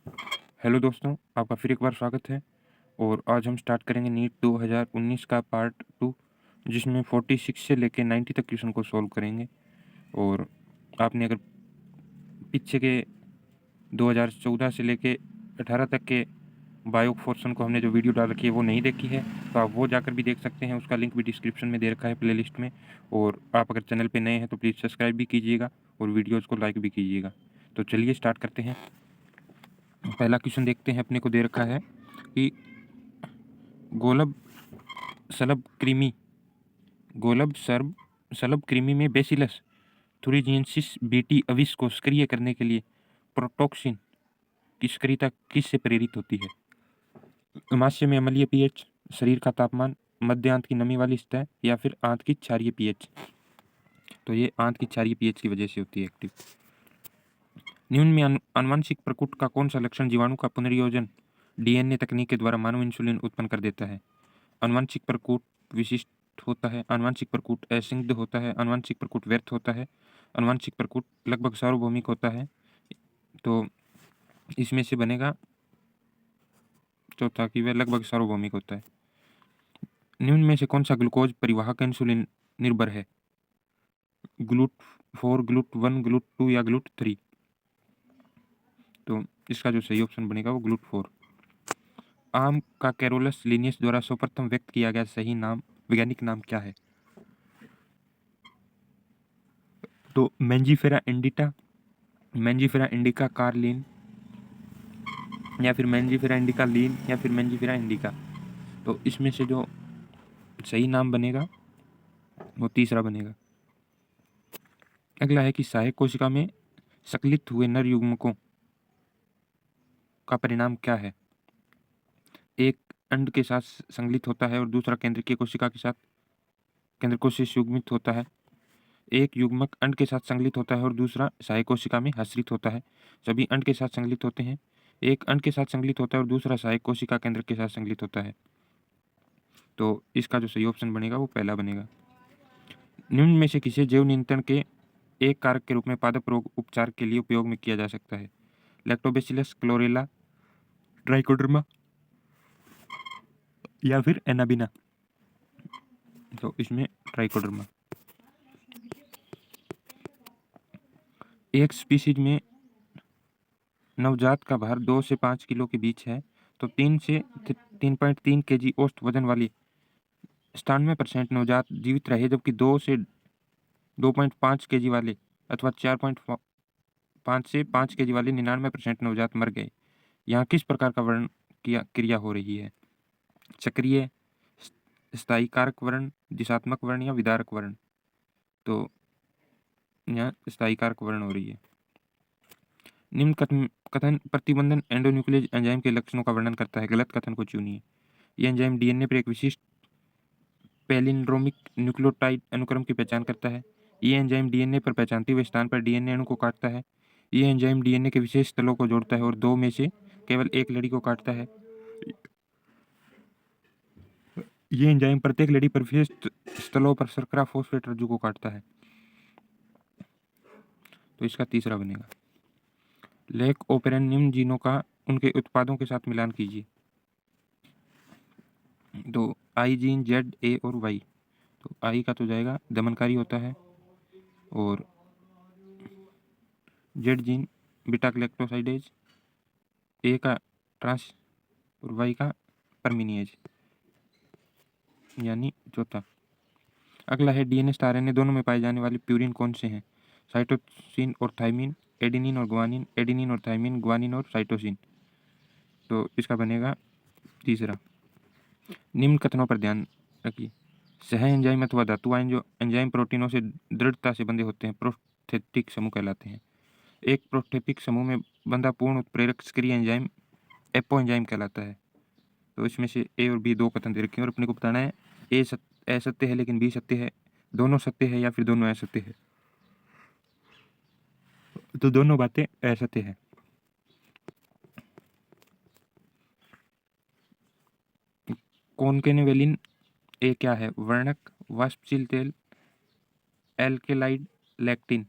Hello दोस्तों, आपका फिर एक बार स्वागत है। और आज हम स्टार्ट करेंगे नीट 2019 का पार्ट 2, जिसमें 46 से लेके 90 तक क्वेश्चन को सॉल्व करेंगे। और आपने अगर पीछे के 2014 से लेके 18 तक के बायो पोर्शन को हमने जो वीडियो डाल रखी है वो नहीं देखी है, तो आप वो जाकर भी देख सकते हैं। उसका लिंक भी डिस्क्रिप्शन में दे रखा है प्लेलिस्ट में। और आप अगर चैनल पे नए हैं तो प्लीज़ सब्सक्राइब भी कीजिएगा और वीडियोज़ को लाइक भी कीजिएगा। तो चलिए स्टार्ट करते हैं। पहला क्वेश्चन देखते हैं, अपने को दे रखा है कि गोलब सलब कृमि गोलब सर्ब सलब कृमि में बेसिलस थुरिजिएंसिस बीटी अविस को सक्रिय करने के लिए प्रोटॉक्सिन की सक्रियता किस से प्रेरित होती है? अमाशय में अम्लीय पीएच, शरीर का तापमान, मध्य आंत की नमी वाली सतह, या फिर आंत की क्षारीय पीएच। तो ये आंत की क्षारीय पीएच की वजह से होती है एक्टिव। निम्न में आनुवंशिक प्रकुट का कौन सा लक्षण जीवाणु का पुनर्योजन डीएनए तकनीक के द्वारा मानव इंसुलिन उत्पन्न कर देता है? आनुवंशिक प्रकूट विशिष्ट होता है, आनुवंशिक प्रकूट असंदिग्ध होता है, आनुवंशिक प्रकूट व्यर्थ होता है, आनुवंशिक प्रकूट लगभग सार्वभौमिक होता है। तो इसमें से बनेगा चौथा कि वह लगभग सार्वभौमिक होता है। निम्न में से कौन सा ग्लूकोज परिवाहक इंसुलिन निर्भर है? ग्लूट 4, ग्लूट 1, ग्लूट 2 या ग्लूट 3? तो इसका जो सही ऑप्शन बनेगा वो ग्लूट 4। आम का कैरोलस लिनियस द्वारा सर्वप्रथम व्यक्त किया गया सही नाम, वैज्ञानिक नाम क्या है? तो Mangifera indica, Mangifera indica Carlin, या फिर मैंजीफेरा इंडिका लीन, या फिर मैंजीफेरा इंडिका। तो इसमें से जो सही नाम बनेगा वो तीसरा बनेगा। अगला है कि सहायक कोशिका में संकलित हुए नर युग्मकों का परिणाम क्या है? एक अंड के साथ संकलित होता है और दूसरा केंद्रीय कोशिका के साथ केंद्र कोशिका से युग्मित होता है। एक युग्मक अंड के साथ संकलित होता है और दूसरा सहायक कोशिका में हस्रित होता है। सभी अंड के साथ संकलित होते हैं। एक अंड के साथ संकलित होता है और दूसरा सहायक कोशिका केंद्र के साथ संकलित होता है। तो इसका जो सही ऑप्शन बनेगा वो पहला बनेगा। निम्न में से किसे जैव नियंत्रण के एक कारक के रूप में पादप रोग उपचार के लिए उपयोग में किया जा सकता है? लैक्टोबैसिलस, क्लोरेला, ट्राइकोडर्मा, या फिर एनाबिना? तो इसमें ट्राइकोडर्मा। एक स्पीशीज में नवजात का भार 2 से 5 किलो के बीच है, तो 3 से 3.3 केजी औसत वजन वाली 97% नवजात जीवित रहे, जबकि 2 से 2.5 केजी वाले अथवा 4.5 से 5 केजी वाले 99% नवजात मर गए। यहाँ किस प्रकार का वर्ण क्रिया हो रही है? चक्रीय, स्थायी कारक वर्ण, दिशात्मक वर्ण, या विदारक वर्ण? तो यहाँ स्थायी कारक वर्ण हो रही है। निम्न कथन प्रतिबंधन एंडोन्यूक्लियस एंजाइम के लक्षणों का वर्णन करता है। गलत कथन को चुनिए। यह एंजाइम डीएनए पर एक विशिष्ट पैलिंड्रोमिक न्यूक्लियोटाइड अनुक्रम की पहचान करता है। ये एंजाइम डीएनए पर पहचानते हुए स्थान पर डीएनए अणु को काटता है। ये एंजाइम डीएनए के विशेष स्थलों को जोड़ता है और दो में से केवल एक लड़ी को काटता है। ये एंजाइम प्रत्येक लड़ी पर विशेष स्थलों पर शर्करा फॉस्फेट रज्जु को काटता है। तो इसका तीसरा बनेगा। लेक ओपेरन निम्न जीनों का उनके उत्पादों के साथ मिलान कीजिए। तो आई जीन, जेड, ए और वाई। तो आई का तो जाएगा दमनकारी होता है, और जेड जीन बीटा ग्लैक्टोसाइडेज, ए का ट्रांस और वाई का परमिनिएज, यानी चौथा। अगला है डीएनएस आरएनए दोनों में पाए जाने वाले प्यूरिन कौन से हैं? साइटोसिन और थाइमिन, एडेनिन और ग्वानिन, एडेनिन और थाइमिन, ग्वानिन और साइटोसिन। तो इसका बनेगा तीसरा। निम्न कथनों पर ध्यान रखिए। सह एंजाइम अथवा धातु आयन जो एंजाइम प्रोटीनों से दृढ़ता से बंधे होते हैं प्रोस्थेटिक समूह कहलाते हैं। एक प्रोस्थेटिक समूह में बंधा पूर्ण उत्प्रेरक सक्रिय एंजाइम एपो एंजाइम कहलाता है। तो इसमें से ए और बी दो कथन दे रखे हैं और अपने को बताना है ए असत्य है लेकिन बी सत्य है, दोनों सत्य है, या फिर दोनों असत्य है। तो दोनों बातें असत्य है। कॉन्केनेवेलिन ए क्या है? वर्णक, वाष्पशील तेल, एल्केलाइड, लैक्टिन?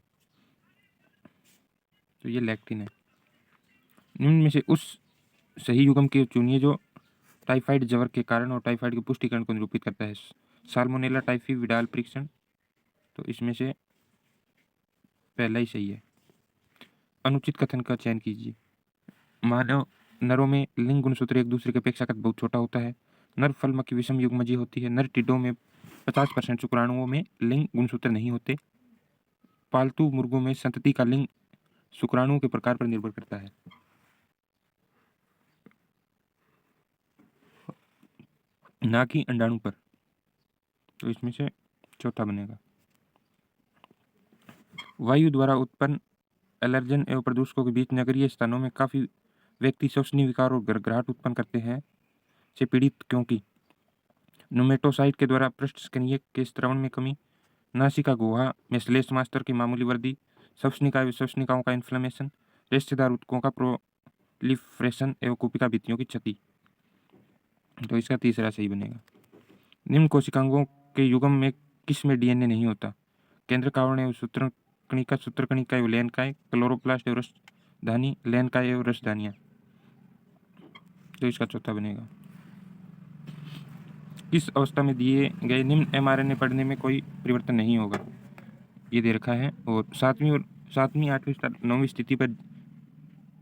तो ये लैक्टिन है। निम्न में से उस सही युग्म के चुनिए जो टाइफाइड ज्वर के कारण और टाइफाइड के पुष्टिकरण को निरूपित करता है। साल्मोनेला टाइफी विडाल परीक्षण, तो इसमें से पहला ही सही है। अनुचित कथन का चयन कीजिए। मानव नरों में लिंग गुणसूत्र एक दूसरे की अपेक्षाकृत बहुत छोटा होता है। नर फल की विषम युग्मजी होती है। नर टिड्डों में 50% शुक्राणुओं में लिंग गुणसूत्र नहीं होते। पालतू मुर्गों में संतति का लिंग शुक्राणुओं के प्रकार पर निर्भर करता है। ना कि अंडाणु पर, तो इसमें से चौथा बनेगा। वायु द्वारा उत्पन्न एलर्जन एवं प्रदूषकों के बीच नगरीय स्थानों में काफी व्यक्ति श्वसनीय विकार और घबराहट उत्पन्न करते हैं से पीड़ित, क्योंकि नुमेटोसाइट के द्वारा पृष्ठस्कनीय के स्त्रवण में कमी, नासिका गुहा में श्लेष मास्तर की मामूली वृद्धि, श्वसनिकाओं का इन्फ्लेमेशन, रेशेदार ऊतकों का प्रोलिफरेशन एवं कुपिका भित्तियों की क्षति, तो इसका तीसरा सही बनेगा। निम्न कोशिकांगों के युग्म में किस में डीएनए नहीं होता? केंद्रक आवरण एवं सूत्रकणिका एवं लेनकाय, क्लोरोप्लास्ट एवं रसधानी, लेनकाय एवं रसधानियां, तो इसका चौथा बनेगा। किस अवस्था में दिए गए निम्न एमआरएनए पढ़ने में कोई परिवर्तन नहीं होगा? ये दे रखा है। और सातवीं 8वीं 9वीं स्थिति पर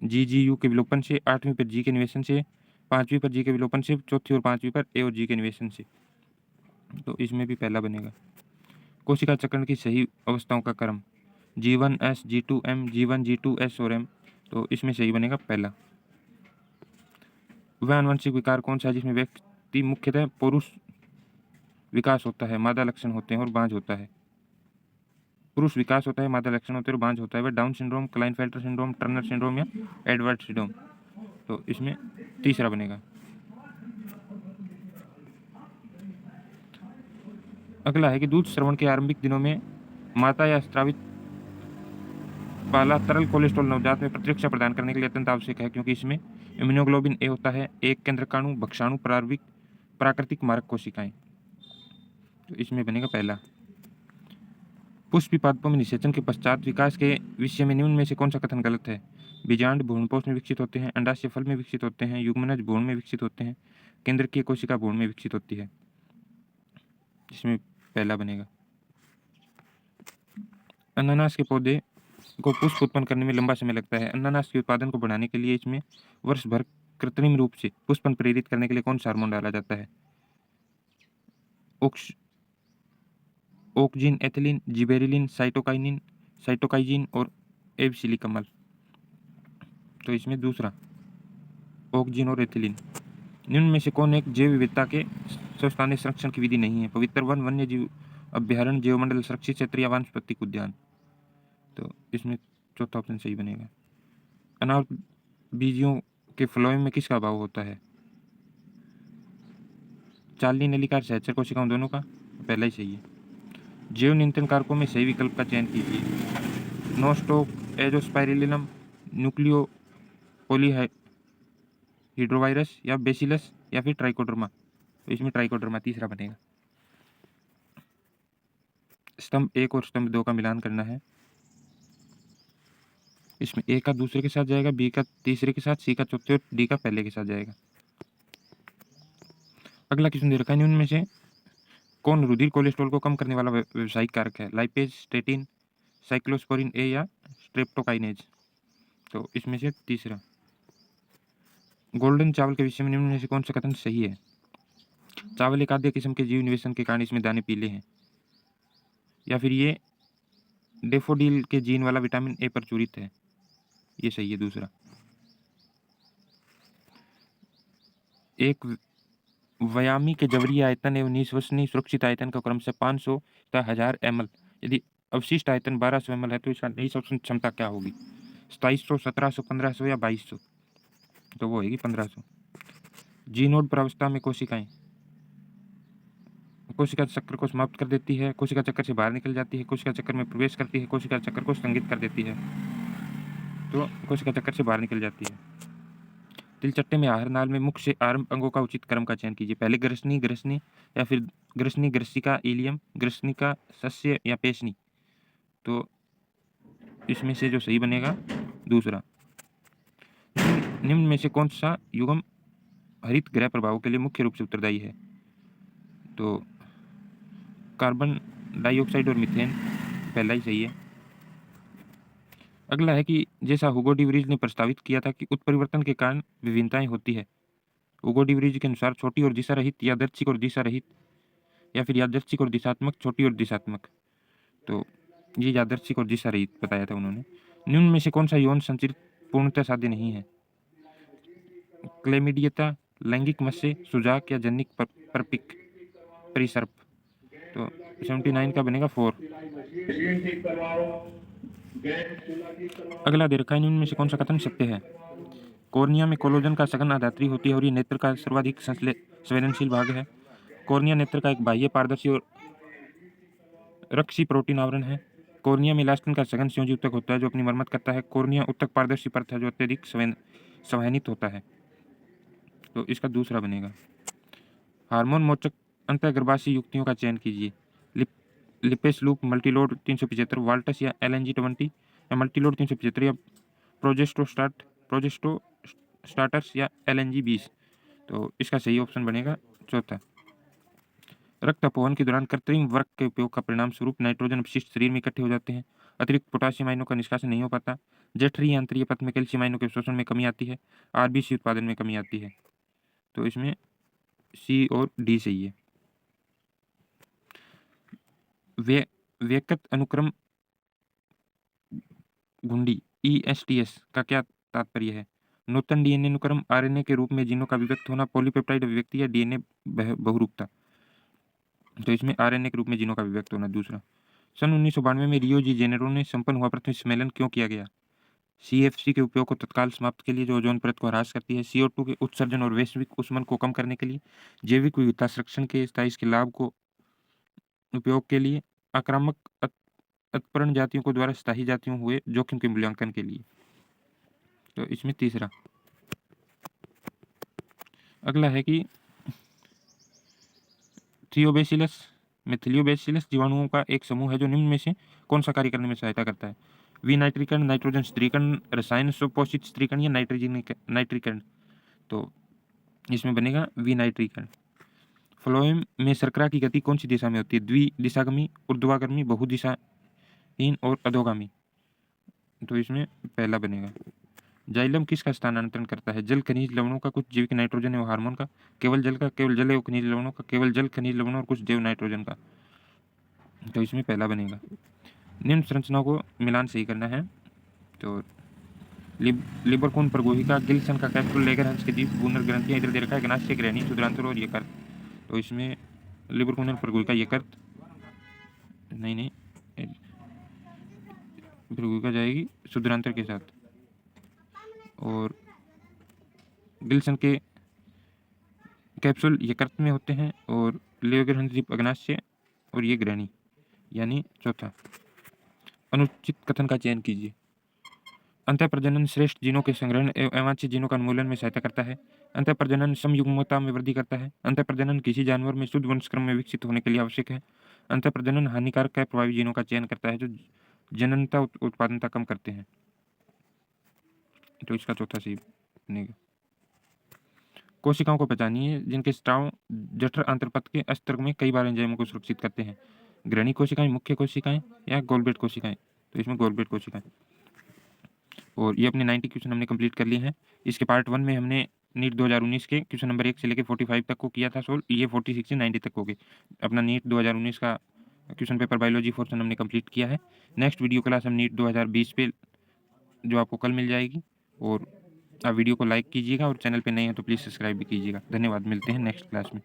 GGU के विलोपन से, 8वीं पर जी के निवेशन से, 5वीं पर जी के विलोपन से, 4थी और 5वीं पर ए और जी के निवेशन से, तो इसमें भी पहला बनेगा। कोशिका चक्रण की सही अवस्थाओं का क्रम G1S, G2M, G1, G2S और M, तो इसमें सही बनेगा पहला। वह आनुवंशिक विकार कौन सा है जिसमें व्यक्ति मुख्यतः पुरुष विकास होता है, मादा लक्षण होते हैं और बांझ होता है? पुरुष विकास होता है, मादा लक्षण होते हैं और बांझ होता है। वह down syndrome, Klinefelter syndrome, Turner syndrome या एडवर्ड सिंड्रोम, तो इसमें तीसरा बनेगा। अगला है कि दूध श्रवण के आरंभिक दिनों में माता या स्त्रावित पाला तरल कोलेस्ट्रॉल नवजात में प्रतिरक्षा प्रदान करने के लिए अत्यंत आवश्यक है, क्योंकि इसमें इम्यूनोग्लोबिन ए होता है, एक केंद्रकाणु, भक्षाणु, प्राकृतिक मारक कोशिकाएं, तो इसमें बनेगा पहला। पुष्पी पादपों में निषेचन के पश्चात विकास के विषय में निम्न में से कौन सा कथन गलत है? बीजांड भ्रूणपोष में विकसित होते हैं, अंडाशय फल में विकसित होते हैं, युग्मनज भ्रूण में विकसित होते हैं, केंद्रकीय कोशिका भ्रूण में विकसित होती है, इसमें पहला बनेगा। अनानास के पौधे को पुष्प उत्पन्न करने में लंबा समय लगता है। अनानास के उत्पादन को बढ़ाने के लिए इसमें वर्ष भर कृत्रिम रूप से पुष्पन प्रेरित करने के लिए कौन सा हार्मोन डाला जाता है? ओक्जिन, एथिलीन, जिबेरेलिन, साइटोकाइजिन और एबसिलिकमल, तो इसमें दूसरा ओक्जिन और एथिलीन। निम्न में से कौन एक जैव विविधता के स्वस्थानीय संरक्षण की विधि नहीं है? पवित्र वन, वन्य जीव अभ्यारण्य, जैवमंडल संरक्षित क्षेत्र या वानस्पतिक उद्यान, तो इसमें चौथा ऑप्शन सही बनेगा। अनावृत बीजियों के फ्लोएम में किसका अभाव होता है? चालनी, नलिका, सहचर कोशिकाओं, दोनों का, पहला ही सही है। जैव नियंत्रण कारकों में सही विकल्प का चयन कीजिए। नोस्टोक, एजोस्पाइरिलिनम, न्यूक्लियो पॉलीहाइड्रोवायरस या बेसिलस या फिर ट्राइकोडर्मा, तो इसमें ट्राइकोडर्मा तीसरा बनेगा। स्तंभ 1 और स्तंभ 2 का मिलान करना है। इसमें ए का दूसरे के साथ जाएगा, बी का तीसरे के साथ, सी का चौथे और डी का पहले के साथ जाएगा। अगला क्वेश्चन दे रखा है, उनमें से कौन रुधिर कोलेस्ट्रॉल को कम करने वाला व्यावसायिक कारक है? लाइपेज, स्टेटिन, साइक्लोस्पोरिन ए या स्ट्रेप्टोकाइनेज, तो इसमें से तीसरा। गोल्डन चावल के विषय में निम्न में से कौन सा कथन सही है? चावल एक आद्य किस्म के जीव निवेशन के कारण इसमें दाने पीले हैं, या फिर ये डेफोडिल के जीन वाला विटामिन ए प्रचुरित है, ये सही है दूसरा। एक व्यायामी के जबरी आयतन एवं निःश्वसनीय सुरक्षित आयतन का क्रम से 500 तथा 1000 ml, यदि अवशिष्ट आयतन 1200 ml है तो इसका निःश्वसन क्षमता क्या होगी? 2700, 1700, 1500 या 2200, तो वो होगी 1500। जीनोड प्रावस्था में कोशिका चक्र को समाप्त कर देती है, कोशिका चक्र से बाहर निकल जाती है, कोशिका चक्र में प्रवेश करती है, कोशिका चक्र को स्थगित कर देती है, तो कोशिका चक्र से बाहर निकल जाती है। तिलचट्टे में आहार नाल में मुख्य आरंभ अंगों का उचित क्रम का चयन कीजिए। पहले ग्रसनी या फिर ग्रसिका, इलियम, ग्रसनिका, सस्य या पेशनी, तो इसमें से जो सही बनेगा दूसरा। निम्न में से कौन सा युग्म हरित गृह प्रभाव के लिए मुख्य रूप से उत्तरदायी है? तो कार्बन डाइऑक्साइड और मीथेन पहला ही सही है। अगला है कि जैसा हुगो डी वृज ने प्रस्तावित किया था कि उत्परिवर्तन के कारण विभिन्नताएं होती है। हुगो डी वृज के अनुसार छोटी और दिशा रहित, यादृच्छिक और दिशा रहित, या फिर यादृच्छिक और दिशात्मक, छोटी और दिशात्मक। तो ये यादृच्छिक और दिशा रहित बताया था उन्होंने। निम्न में से कौन सा यौन संचित पूर्णतः साध्य नहीं है? क्लेमिडियता, लैंगिक मस्से, सुजाक या जनिक परपिक परिसर्प। तो 79 का बनेगा 4। अगला दे रखा है, निम्न में से कौन सा कथन सत्य है? कॉर्निया में कोलोजन का सघन आधात्री होती है और ये नेत्र का सर्वाधिक संवेदनशील भाग है। कॉर्निया नेत्र का एक बाह्य पारदर्शी और रक्षी प्रोटीन आवरण है। कॉर्निया में इलास्टिन का सघन संयोजी ऊतक होता है जो अपनी मरम्मत करता है। कॉर्निया ऊतक पारदर्शी परत है जो अत्यधिक संवहनित होता है। तो इसका दूसरा बनेगा। हार्मोन मोचक अंतःगर्भाशयी युक्तियों का चयन कीजिए। लिपेस लूप, मल्टीलोड 375, वाल्टस या LNG 20 या मल्टीलोड 375 या प्रोजेस्टोस्टार्टर्स या LNG 20। तो इसका सही ऑप्शन बनेगा चौथा। रक्त अपवहन के दौरान कृत्रिम वर्क के उपयोग का परिणाम स्वरूप नाइट्रोजन अपशिष्ट शरीर में इकट्ठे हो जाते हैं। अतिरिक्त पोटाशियम आयनों का निष्कासन नहीं हो पाता। जठरीय अंतरीय पथ में कैल्शियम आयनों के शोषण में कमी आती है। RBC उत्पादन में कमी आती है। तो इसमें C और D सही है। व्यक्त अनुक्रम घुंडी ESTS का क्या तात्पर्य है? नूतन DNA अनुक्रम, RNA के रूप में जीनों का विभक्त होना, पॉलीपेप्टाइड अभिव्यक्ति या DNA बहुरूपता। तो इसमें RNA के रूप में जीनों का विभक्त होना दूसरा। सन 1992 में रियो डी जेनेरो में संपन्न हुआ प्रथम सम्मेलन क्यों किया गया? CFC के उपयोग को तत्काल समाप्त के लिए जो ओजोन परत को ह्रास करती है, CO2 के उत्सर्जन और वैश्विक ऊष्मन को कम करने के लिए, जैविक विविधता संरक्षण के स्थायी के लाभ को उपयोग के लिए, आक्रामक उत्पन्न जातियों को द्वारा स्थायी जातियों हुए जोखिम के मूल्यांकन के लिए। तो इसमें तीसरा। अगला है कि थियोबैसिलस मिथिलियोबैसिलस जीवाणुओं का एक समूह है जो निम्न में से कौन सा कार्य करने में सहायता करता है? विनाइट्रीकरण, नाइट्रोजन स्थिरीकरण, रसायन सुपोषित स्थिरीकरण या नाइट्रीकरण। तो इसमें बनेगा विनाइट्रीकरण। फ्लोएम में शर्करा की गति कौन सी दिशा में होती है? द्विदिशागामी, ऊर्ध्वागामी, बहुदिशाहीन और अधोगामी। तो इसमें पहला बनेगा। जाइलम किसका स्थानांतरण करता है? जल, खनिज लवणों का, कुछ जैविक नाइट्रोजन एवं हार्मोन का, केवल जल का, केवल जल एवं खनिज लवणों का, केवल जल, खनिज लवणों और कुछ जैव नाइट्रोजन का। तो इसमें पहला बनेगा। निम्न संरचनाओं को मिलान सही करना है। तो लिबरकून प्रगोहिका, गिल्सन का कैप्सूल, लेगरहंस के द्वीप, बूनर ग्रंथियां, इधर दे रखा है ग्नास्य, ग्रहणी, शुद्रांतर और यकृत। तो इसमें लिबरकून प्रगोहिका, यकृत नहीं प्रगोहिका जाएगी शुद्रांतर के साथ। और गिल्सन के कैप्सूल यकृत में होते हैं और लेगरहंस द्वीप अग्नाशय और ये ग्रहणी, यानी चौथा। अनुचित कथन का चयन कीजिए। अंतःप्रजनन श्रेष्ठ जीनों के संग्रहण एवं अवांछित जीनों का उन्मूलन में सहायता करता है। अंतःप्रजनन समयुग्मता में वृद्धि करता है। अंतःप्रजनन किसी जानवर में शुद्ध वंशक्रम में विकसित होने के लिए आवश्यक है। अंतःप्रजनन हानिकारक है, प्रभावी जीनों का चयन करता है जो जननता उत्पादनता कम करते हैं। तो इसका चौथा सही बनेगा। कोशिकाओं को पहचानिए जिनके स्त्राव जठर अंतर्पथ के अस्त्र में कई बार एंजाइमों को सुरक्षित करते हैं। ग्रहणी कोशिकाएं, मुख्य कोशिकाएं या गोलबेट कोशिकाएं। तो इसमें गोलबेट कोशिकाएं। और ये अपने 90 क्वेश्चन हमने कंप्लीट कर लिए हैं। इसके पार्ट 1 में हमने नीट 2019 के क्वेश्चन नंबर 1 से लेकर 45 तक को किया था सोल्व। ये 46 से 90 तक हो गए। अपना नीट 2019 का क्वेश्चन पेपर बायोलॉजी पोर्शन हमने कंप्लीट किया है। नेक्स्ट वीडियो क्लास हम नीट 2020 पे जो आपको कल मिल जाएगी। और आप वीडियो को लाइक कीजिएगा और चैनल पे नए हैं तो प्लीज़ सब्सक्राइब भी कीजिएगा। धन्यवाद, मिलते हैं नेक्स्ट क्लास में।